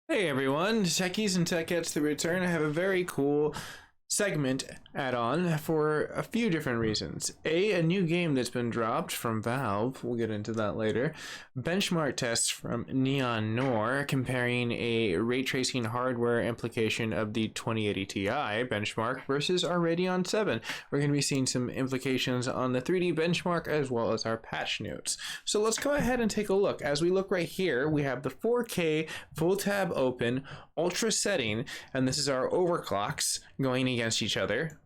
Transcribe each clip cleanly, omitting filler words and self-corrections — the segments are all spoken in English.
Hey everyone, Techies and Techettes the return. I have a very cool segment add-on for a few different reasons. A new game that's been dropped from Valve, we'll get into that later. Benchmark tests from Noir comparing a ray tracing hardware implication of the 2080 Ti benchmark versus our Radeon 7. We're going to be seeing some implications on the 3D benchmark as well as our patch notes. So let's go ahead and take a look. As we look right here, we have the 4K full tab open, ultra setting, and this is our overclocks going against each other.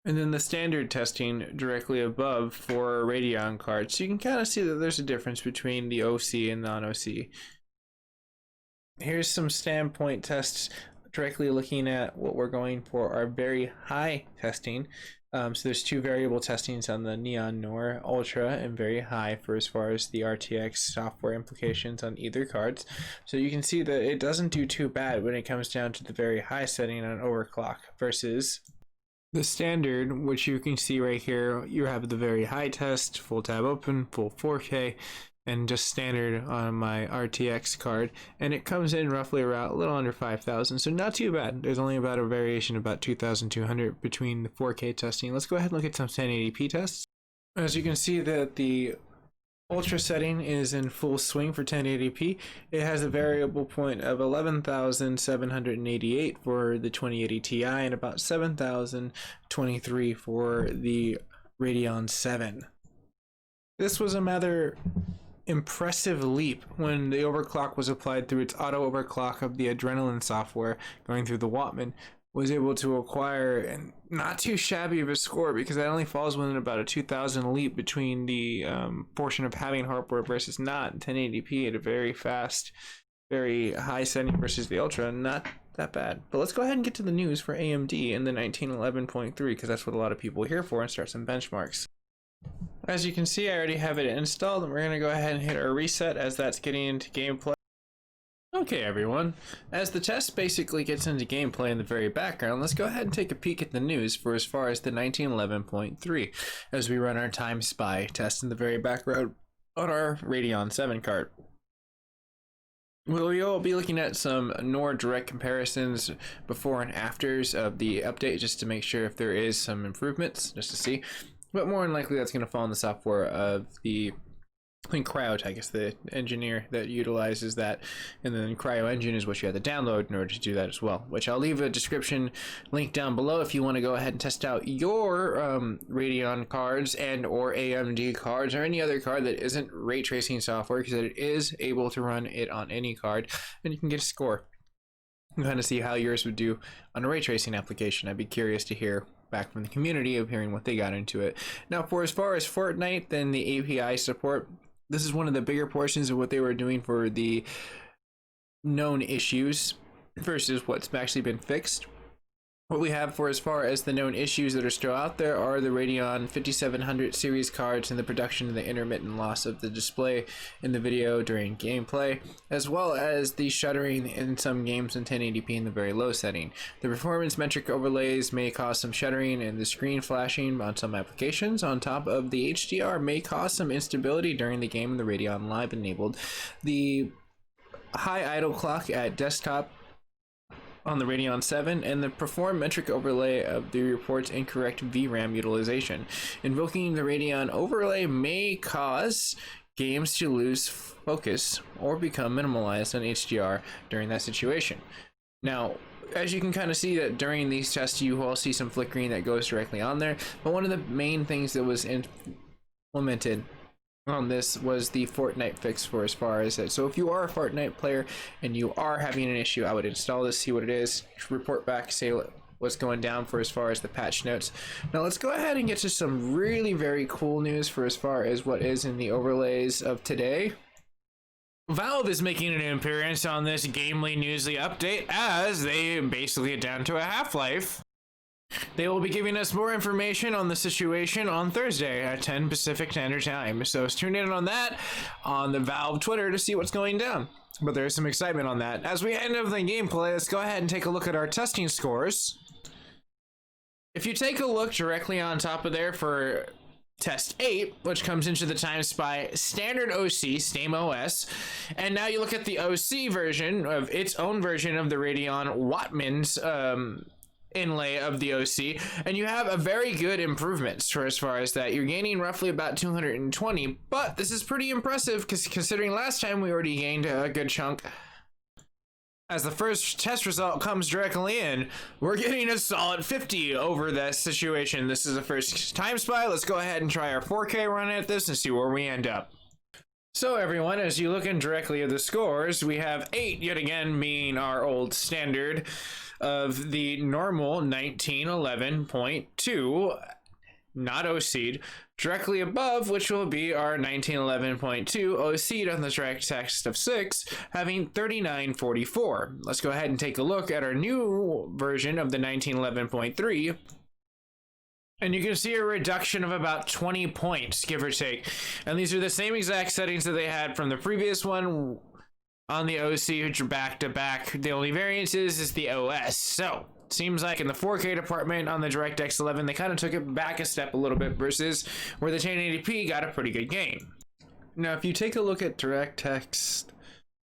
And then the standard testing directly above for Radeon cards. So you can kind of see that there's a difference between the OC and non-OC. Here's some standpoint tests directly looking at what we're going for our very high testing. So there's two variable testings on the Neon Noir, ultra and very high for as far as the RTX software implications on either cards. So you can see that it doesn't do too bad when it comes down to the very high setting on overclock versus the standard, which you can see right here. You have the very high test, full tab open, full 4K, and just standard on my RTX card, and it comes in roughly around a little under 5,000, so not too bad. There's only about a variation about 2,200 between the 4K testing. Let's go ahead and look at some 1080p tests. As you can see that the ultra setting is in full swing for 1080p. It has a variable point of 11,788 for the 2080 Ti and about 7,023 for the Radeon 7. This was a rather impressive leap when the overclock was applied through its auto overclock of the Adrenalin software going through the Wattman. Was able to acquire and not too shabby of a score, because that only falls within about a 2,000 leap between the portion of having hardware versus not. 1080p at a very fast, very high setting versus the ultra, not that bad. But let's go ahead and get to the news for AMD in the 1911.3, because that's what a lot of people are here for, and start some benchmarks. As you can see, I already have it installed, and we're going to go ahead and hit our reset as that's getting into gameplay. Okay everyone, as the test basically gets into gameplay in the very background, let's go ahead and take a peek at the news for as far as the 1911.3 as we run our time spy test in the very background on our Radeon 7 card. We will be looking at some Noir direct comparisons before and afters of the update, just to make sure if there is some improvements, just to see. But more than likely that's going to fall in the software of the Crytek is the engineer that utilizes that, and then CryoEngine is what you have to download in order to do that as well, which I'll leave a description link down below if you want to go ahead and test out your Radeon cards and or AMD cards or any other card that isn't ray tracing software, because it is able to run it on any card and you can get a score and kind of see how yours would do on a ray tracing application. I'd be curious to hear back from the community of hearing what they got into it. Now, for as far as Fortnite, then the API support, this is one of the bigger portions of what they were doing for the known issues versus what's actually been fixed. What we have for as far as the known issues that are still out there are the Radeon 5700 series cards and the production of the intermittent loss of the display in the video during gameplay, as well as the shuttering in some games in 1080p in the very low setting. The performance metric overlays may cause some shuttering and the screen flashing on some applications. On top of the HDR may cause some instability during the game in the Radeon Live enabled. The high idle clock at desktop on the Radeon 7 and the perform metric overlay of the report's incorrect VRAM utilization. Invoking the Radeon overlay may cause games to lose focus or become minimalized on HDR during that situation. Now, as you can kind of see that during these tests, you will see some flickering that goes directly on there, but one of the main things that was implemented on this was the Fortnite fix for as far as it. So if you are a Fortnite player and you are having an issue, I would install this, see what it is, report back, say what's going down for as far as the patch notes. Now let's go ahead and get to some really very cool news for as far as what is in the overlays of today. Valve is making an appearance on this Gamely Newsly update as they basically get down to a half-life. They will be giving us more information on the situation on Thursday at 10 Pacific Standard Time. So tune in on that on the Valve Twitter to see what's going down. But there's some excitement on that. As we end of the gameplay, let's go ahead and take a look at our testing scores. If you take a look directly on top of there for Test 8, which comes into the time spy standard OC, same OS, and now you look at the OC version of its own version of the Radeon Wattman's inlay of the OC, and you have a very good improvements for as far as that. You're gaining roughly about 220, but this is pretty impressive because considering last time we already gained a good chunk. As the first test result comes directly in, we're getting a solid 50 over that situation. This is the first time spy. Let's go ahead and try our 4K run at this and see where we end up. So everyone, as you look in directly at the scores, we have 8 yet again being our old standard of the normal 1911.2, not OC'd, directly above, which will be our 1911.2 OC'd on the DirectX of 6, having 3944. Let's go ahead and take a look at our new version of the 1911.3. And you can see a reduction of about 20 points, give or take. And these are the same exact settings that they had from the previous one on the OC, which are back to back. The only variance is the OS. So seems like in the 4K department on the DirectX 11, they kind of took it back a step a little bit versus where the 1080p got a pretty good gain. Now, if you take a look at DirectX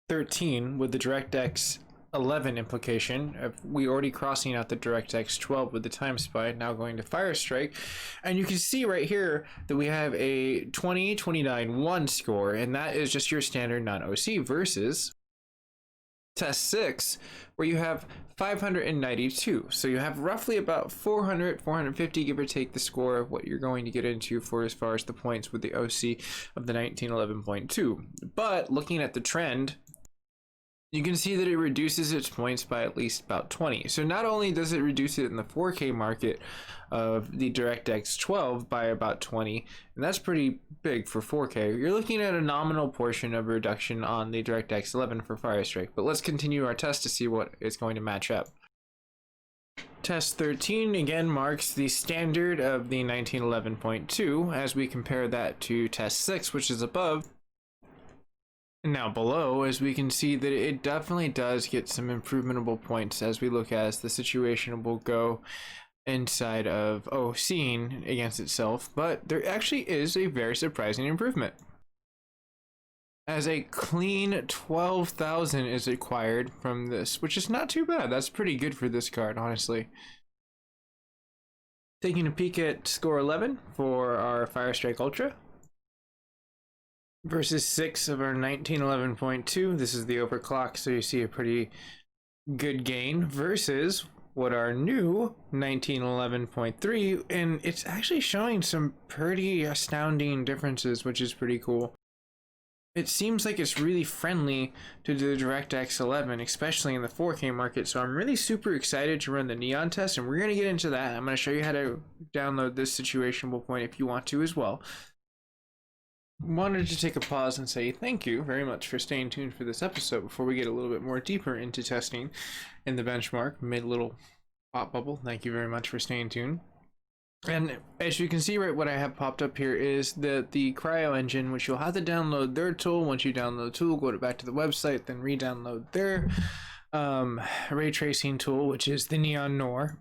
13 with the DirectX 11 implication, we already crossing out the DirectX 12 with the time spy, now going to Firestrike, and you can see right here that we have a 2029-1 score, and that is just your standard non-OC versus test 6, where you have 592. So you have roughly about 400, 450, give or take, the score of what you're going to get into for as far as the points with the OC of the 1911.2. But looking at the trend, you can see that it reduces its points by at least about 20. So not only does it reduce it in the 4K market of the DirectX 12 by about 20, and that's pretty big for 4K, you're looking at a nominal portion of reduction on the DirectX 11 for Firestrike. But let's continue our test to see what is going to match up. Test 13 again marks the standard of the 1911.2 as we compare that to test 6, which is above. Now below, as we can see that it definitely does get some improvementable points as we look as the situation will go inside of OCing against itself, but there actually is a very surprising improvement. As a clean 12,000 is acquired from this, which is not too bad. That's pretty good for this card, honestly. Taking a peek at score 11 for our Firestrike Ultra versus 6 of our 1911.2. This is the overclock, so you see a pretty good gain versus what our new 1911.3, and it's actually showing some pretty astounding differences, which is pretty cool. It seems like it's really friendly to the DirectX 11, especially in the 4K market, so I'm really super excited to run the Neon test, and we're going to get into that. I'm going to show you how to download this situational point if you want to as well. Wanted to take a pause and say thank you very much for staying tuned for this episode before we get a little bit more deeper into testing in the benchmark. Made a little pop bubble. Thank you very much for staying tuned. And as you can see, right, what I have popped up here is the Cryo engine, which you'll have to download their tool. Once you download the tool, go back to the website, then re-download their ray tracing tool, which is the Neon Noir.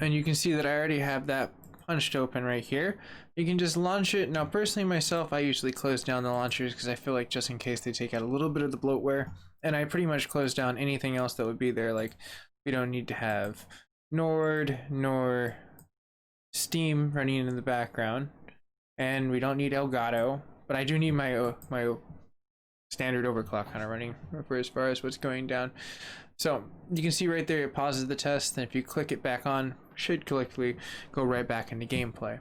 And you can see that I already have that punched open right here. You can just launch it. Now personally myself, I usually close down the launchers because I feel like just in case they take out a little bit of the bloatware, and I pretty much close down anything else that would be there. Like we don't need to have Nord nor Steam running in the background, and we don't need Elgato, but I do need my standard overclock kind of running for as far as what's going down. So you can see right there it pauses the test, and if you click it back on, should quickly go right back into gameplay.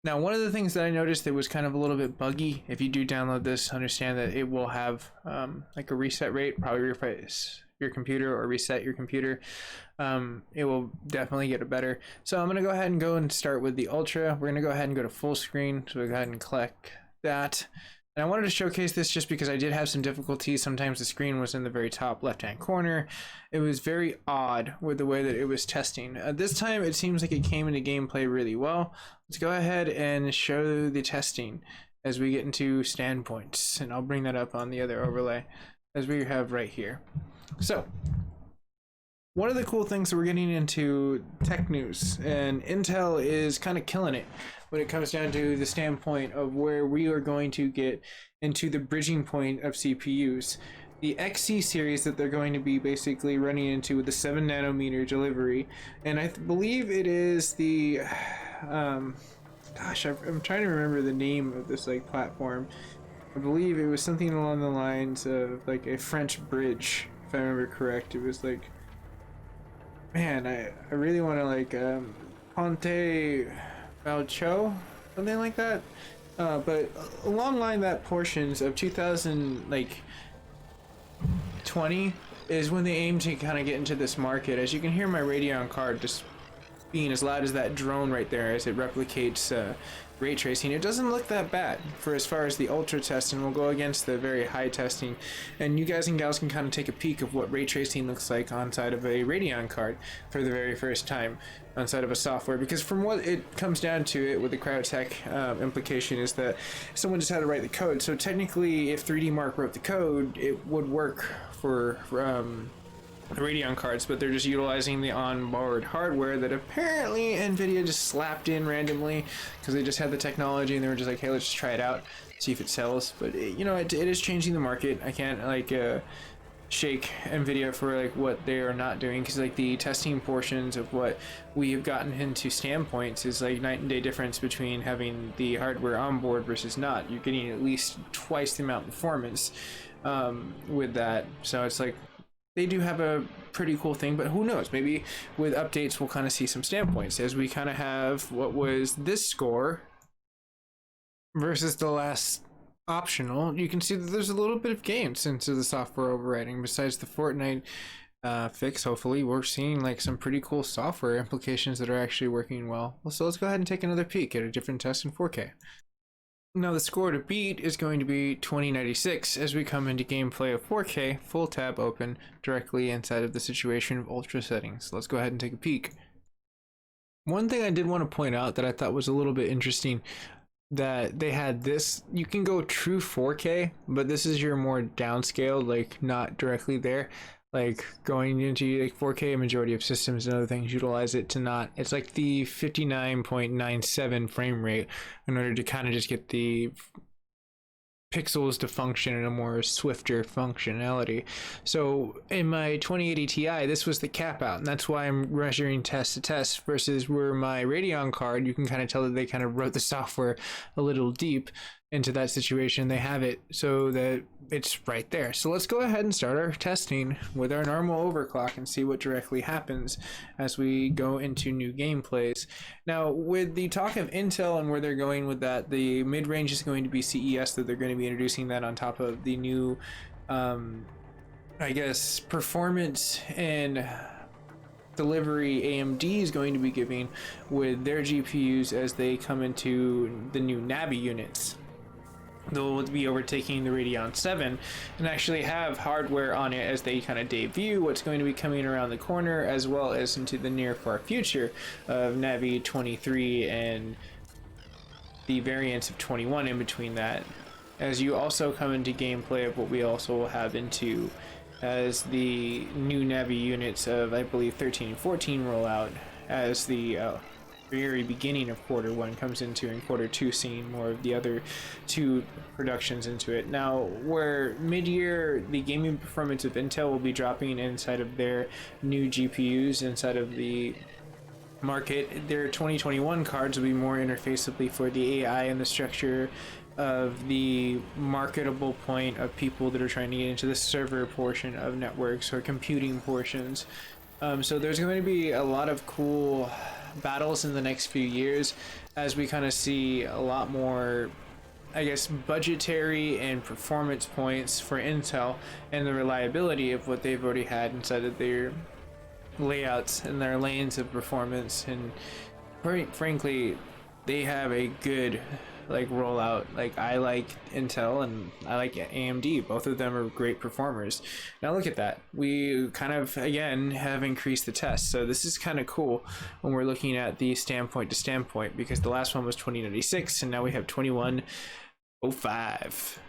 Now, one of the things that I noticed that was kind of a little bit buggy, if you do download this, understand that it will have like a reset rate, probably replace your computer or reset your computer. It will definitely get it better. So I'm going to go ahead and start with the Ultra. We're going to go ahead and go to full screen. So we'll go ahead and click that. And I wanted to showcase this just because I did have some difficulty. Sometimes the screen was in the very top left-hand corner. It was very odd with the way that it was testing. This time it seems like it came into gameplay really well. Let's go ahead and show the testing as we get into standpoints. And I'll bring that up on the other overlay as we have right here. So One of the cool things that we're getting into tech news, and Intel is kind of killing it when it comes down to the standpoint of where we are going to get into the bridging point of CPUs. The XC series that they're going to be basically running into with the 7 nanometer delivery, and I believe it is the gosh, I'm trying to remember the name of this like platform. I believe it was something along the lines of like a French bridge, if I remember correct. It was like, man, I really want to like Ponte Valcho, something like that. But along line that portions of 2000 like 20 is when they aim to kind of get into this market. As you can hear my Radeon card just being as loud as that drone right there as it replicates ray tracing. It doesn't look that bad for as far as the ultra testing. We'll go against the very high testing, and you guys and gals can kind of take a peek of what ray tracing looks like on side of a Radeon card for the very first time on side of a software, because from what it comes down to it with the Crytek implication is that someone just had to write the code. So technically if 3D Mark wrote the code, it would work for the Radeon cards, but they're just utilizing the onboard hardware that apparently NVIDIA just slapped in randomly because they just had the technology and they were just like, hey, let's just try it out, see if it sells. But you know, it is changing the market. I can't like shake NVIDIA for like what they are not doing, because like the testing portions of what we have gotten into standpoints is like night and day difference between having the hardware on board versus not. You're getting at least twice the amount of performance with that. So it's like they do have a pretty cool thing, but who knows, maybe with updates we'll kind of see some standpoints as we kind of have what was this score versus the last optional. You can see that there's a little bit of gains into the software overriding. Besides the Fortnite fix, hopefully we're seeing like some pretty cool software implications that are actually working well. So let's go ahead and take another peek at a different test in 4K. Now the score to beat is going to be 2096 as we come into gameplay of 4K, full tab open, directly inside of the situation of ultra settings. Let's go ahead and take a peek. One thing I did want to point out that I thought was a little bit interesting, that they had this, you can go true 4K, but this is your more downscaled, like not directly there. Like going into like 4K, majority of systems and other things utilize it to not, it's like the 59.97 frame rate in order to kind of just get the pixels to function in a more swifter functionality. So in my 2080 Ti, this was the cap out, and that's why I'm measuring test to test versus where my Radeon card, you can kind of tell that they kind of wrote the software a little deep into that situation. They have it so that it's right there. So let's go ahead and start our testing with our normal overclock and see what directly happens as we go into new gameplays. Now with the talk of Intel and where they're going with that, the mid-range is going to be CES, that they're going to be introducing that on top of the new I guess performance and delivery AMD is going to be giving with their GPUs as they come into the new Navi units. They'll be overtaking the Radeon 7 and actually have hardware on it as they kind of debut what's going to be coming around the corner, as well as into the near far future of Navi 23 and the variants of 21 in between that. As you also come into gameplay of what we also will have into as the new Navi units of, I believe, 13 and 14 roll out, as the very beginning of quarter one comes into, and quarter two seeing more of the other two productions into it. Now where mid-year the gaming performance of Intel will be dropping inside of their new GPUs inside of the market, their 2021 cards will be more interfaceably for the AI and the structure of the marketable point of people that are trying to get into the server portion of networks or computing portions. So there's going to be a lot of cool battles in the next few years as we kind of see a lot more, I guess, budgetary and performance points for Intel and the reliability of what they've already had inside of their layouts and their lanes of performance. And frankly, they have a good like rollout. Like I like Intel and I like AMD. Both of them are great performers. Now look at that. We kind of again have increased the test. So this is kind of cool when we're looking at the standpoint to standpoint, because the last one was 2096 and now we have 2105.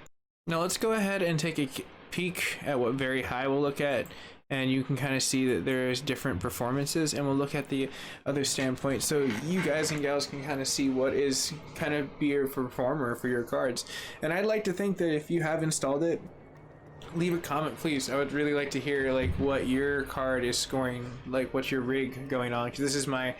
Now let's go ahead and take a peek at what very high we'll look at and you can kind of see that there's different performances, and we'll look at the other standpoint so you guys and gals can kind of see what is kind of be your performer for your cards. And I'd like to think that if you have installed it, leave a comment please. I would really like to hear like what your card is scoring, like what's your rig going on, because this is my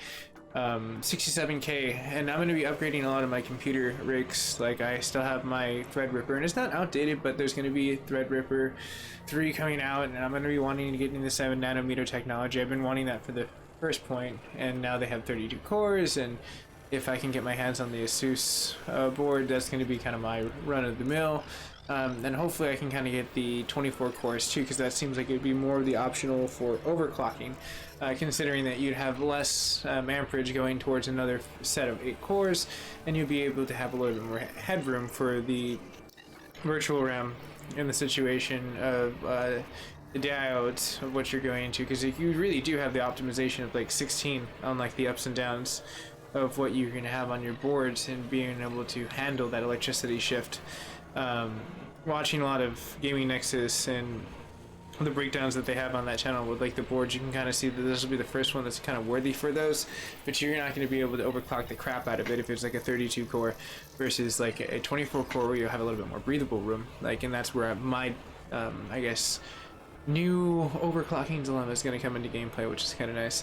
67K, and I'm going to be upgrading a lot of my computer rigs. Like I still have my Theadripper, and it's not outdated, but there's going to be Theadripper 3 coming out, and I'm going to be wanting to get into 7nm technology. I've been wanting that for the first point, and now they have 32 cores, and if I can get my hands on the Asus board, that's going to be kind of my run-of-the-mill. And hopefully I can kind of get the 24 cores too, because that seems like it would be more of the optional for overclocking, considering that you'd have less amperage going towards another set of 8 cores, and you'll be able to have a little bit more headroom for the virtual RAM in the situation of the A.I.O of what you're going into, because you really do have the optimization of like 16 on like the ups and downs of what you're going to have on your boards, and being able to handle that electricity shift. Watching a lot of Gaming Nexus and the breakdowns that they have on that channel with like the boards, you can kind of see that this will be the first one that's kind of worthy for those, but you're not going to be able to overclock the crap out of it if it's like a 32 core versus like a 24 core where you'll have a little bit more breathable room. Like, and that's where my I guess new overclocking dilemma is going to come into gameplay, which is kind of nice.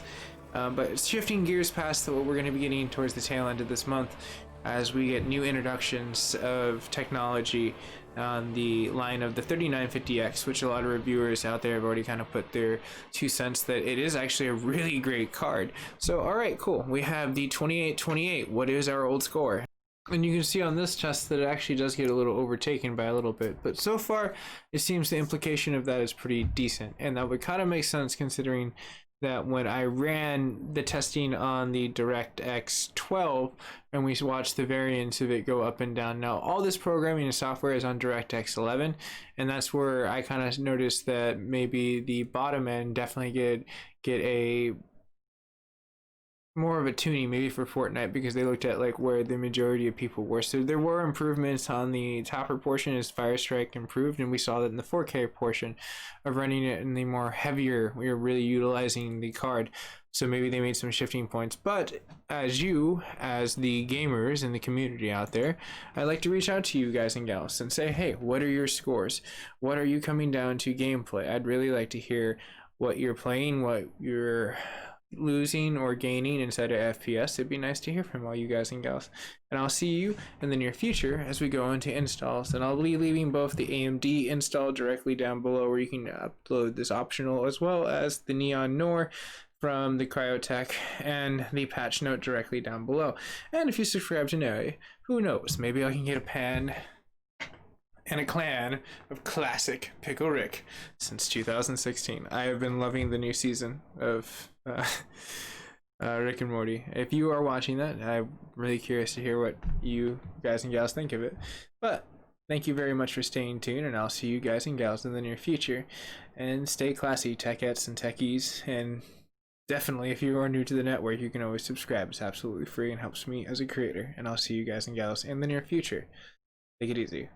But shifting gears past what we're going to be getting towards the tail end of this month, as we get new introductions of technology on the line of the 3950X, which a lot of reviewers out there have already kind of put their 2 cents that it is actually a really great card. So alright, cool, we have the 2828. What is our old score? And you can see on this test that it actually does get a little overtaken by a little bit, but so far it seems the implication of that is pretty decent, and that would kind of make sense considering that when I ran the testing on the DirectX 12 and we watched the variance of it go up and down. Now all this programming and software is on DirectX 11, and that's where I kind of noticed that maybe the bottom end definitely get a more of a tuning maybe for Fortnite, because they looked at like where the majority of people were. So there were improvements on the topper portion as Firestrike improved, and we saw that in the 4K portion of running it in the more heavier, we were really utilizing the card. So maybe they made some shifting points. But as the gamers in the community out there, I'd like to reach out to you guys and gals and say, hey, what are your scores? What are you coming down to gameplay? I'd really like to hear what you're playing, what you're losing or gaining inside of FPS. It'd be nice to hear from all you guys and gals, and I'll see you in the near future as we go into installs, and I'll be leaving both the AMD install directly down below where you can upload this optional, as well as the Neon Noir from the Crytek and the patch note directly down below. And if you subscribe to Noir, who knows, maybe I can get a pan and a clan of classic Pickle Rick since 2016. I have been loving the new season of Rick and Morty. If you are watching that, I'm really curious to hear what you guys and gals think of it. But thank you very much for staying tuned, and I'll see you guys and gals in the near future. And stay classy, techettes and techies. And definitely, if you are new to the network, you can always subscribe. It's absolutely free and helps me as a creator. And I'll see you guys and gals in the near future. Take it easy.